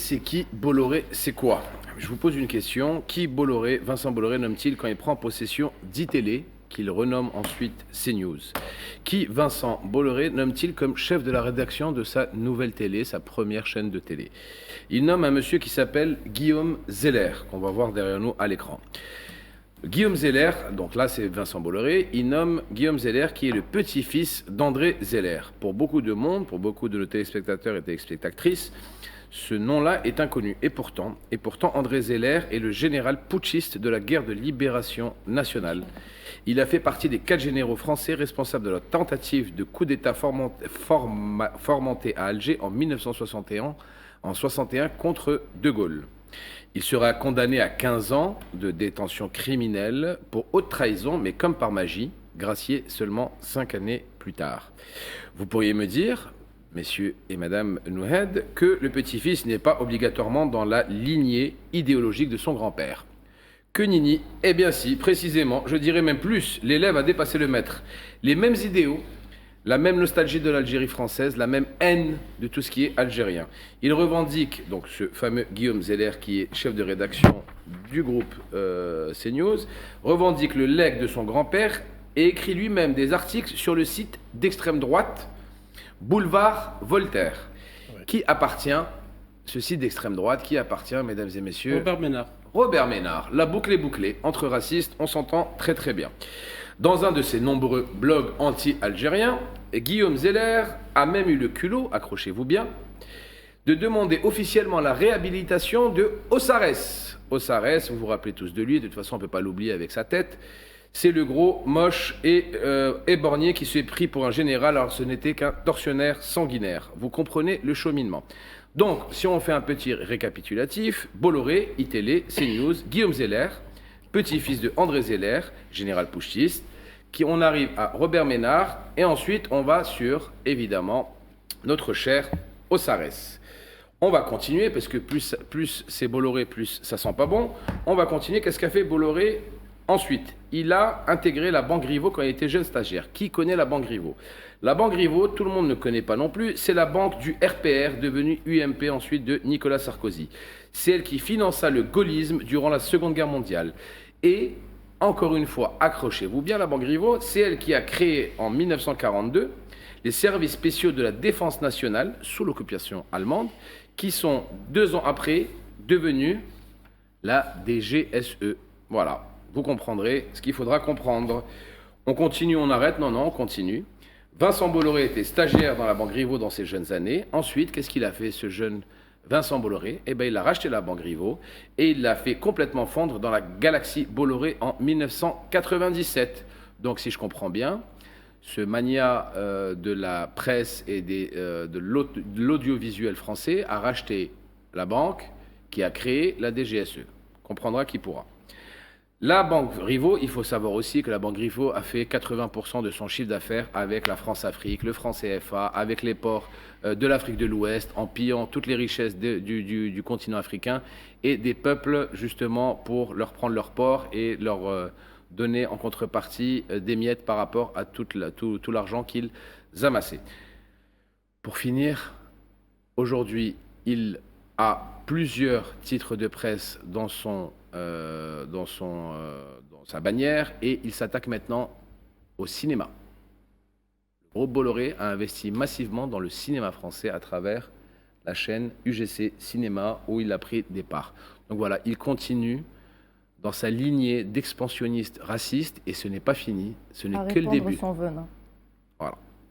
c'est qui? Bolloré, c'est quoi? Je vous pose une question. Qui Vincent Bolloré nomme-t-il quand il prend possession d'ITélé, qu'il renomme ensuite CNews? Qui Vincent Bolloré nomme-t-il comme chef de la rédaction de sa nouvelle télé, sa première chaîne de télé? Il nomme un monsieur qui s'appelle Guillaume Zeller, qu'on va voir derrière nous à l'écran. Guillaume Zeller, donc là c'est Vincent Bolloré, il nomme Guillaume Zeller qui est le petit-fils d'André Zeller. Pour beaucoup de monde, pour beaucoup de nos téléspectateurs et téléspectatrices, ce nom-là est inconnu. Et pourtant, André Zeller est le général putschiste de la guerre de libération nationale. Il a fait partie des 4 généraux français responsables de la tentative de coup d'État fomenté à Alger en 1961 contre De Gaulle. Il sera condamné à 15 ans de détention criminelle pour haute trahison, mais comme par magie, gracié seulement 5 années plus tard. Vous pourriez me dire, messieurs et madame Nouhed, que le petit-fils n'est pas obligatoirement dans la lignée idéologique de son grand-père. Que nini? Eh bien si, précisément, je dirais même plus, l'élève a dépassé le maître. Les mêmes idéaux, la même nostalgie de l'Algérie française, la même haine de tout ce qui est algérien. Il revendique, donc ce fameux Guillaume Zeller qui est chef de rédaction du groupe CNews, revendique le legs de son grand-père et écrit lui-même des articles sur le site d'extrême droite Boulevard Voltaire, qui appartient, ce site d'extrême droite, qui appartient, mesdames et messieurs... Robert Ménard. La boucle est bouclée. Entre racistes, on s'entend très très bien. Dans un de ses nombreux blogs anti-algériens, Guillaume Zeller a même eu le culot, accrochez-vous bien, de demander officiellement la réhabilitation de Ossares. Ossares, vous vous rappelez tous de lui, de toute façon on ne peut pas l'oublier avec sa tête. C'est le gros, moche et éborgné qui s'est pris pour un général alors ce n'était qu'un tortionnaire sanguinaire. Vous comprenez le cheminement. Donc, si on fait un petit récapitulatif, Bolloré, ITélé, CNews, Guillaume Zeller, petit-fils de André Zeller, général putschiste, on arrive à Robert Ménard, et ensuite on va sur, évidemment, notre cher Ossares. On va continuer, parce que plus c'est Bolloré, plus ça sent pas bon. On va continuer. Qu'est-ce qu'a fait Bolloré ensuite? Il a intégré la Banque Rivaux quand il était jeune stagiaire. Qui connaît la Banque Rivaux? La Banque Rivaux, tout le monde ne connaît pas non plus, c'est la banque du RPR, devenue UMP ensuite de Nicolas Sarkozy. C'est elle qui finança le gaullisme durant la Seconde Guerre mondiale. Et, encore une fois, accrochez-vous bien, la Banque Rivaux, c'est elle qui a créé en 1942 les services spéciaux de la défense nationale sous l'occupation allemande, qui sont 2 ans après devenus la DGSE. Voilà, vous comprendrez ce qu'il faudra comprendre. On continue, on arrête? Non, on continue. Vincent Bolloré était stagiaire dans la Banque Rivaux dans ses jeunes années. Ensuite, qu'est-ce qu'il a fait, ce jeune Vincent Bolloré? Eh bien, il a racheté la Banque Rivaux et il l'a fait complètement fondre dans la galaxie Bolloré en 1997. Donc, si je comprends bien, ce mania de la presse et de l'audiovisuel français a racheté la banque qui a créé la DGSE. Comprendra qui pourra. La Banque Rivaux, il faut savoir aussi que la Banque Rivaux a fait 80% de son chiffre d'affaires avec la France-Afrique, le franc CFA, avec les ports de l'Afrique de l'Ouest, en pillant toutes les richesses du continent africain et des peuples, justement, pour leur prendre leurs ports et leur donner en contrepartie des miettes par rapport à tout l'argent qu'ils amassaient. Pour finir, aujourd'hui, il a plusieurs titres de presse dans sa bannière et il s'attaque maintenant au cinéma. Le groupe Bolloré a investi massivement dans le cinéma français à travers la chaîne UGC Cinéma où il a pris des parts. Donc voilà, il continue dans sa lignée d'expansionnistes racistes et ce n'est pas fini, ce n'est que le début. Son venin. Voilà.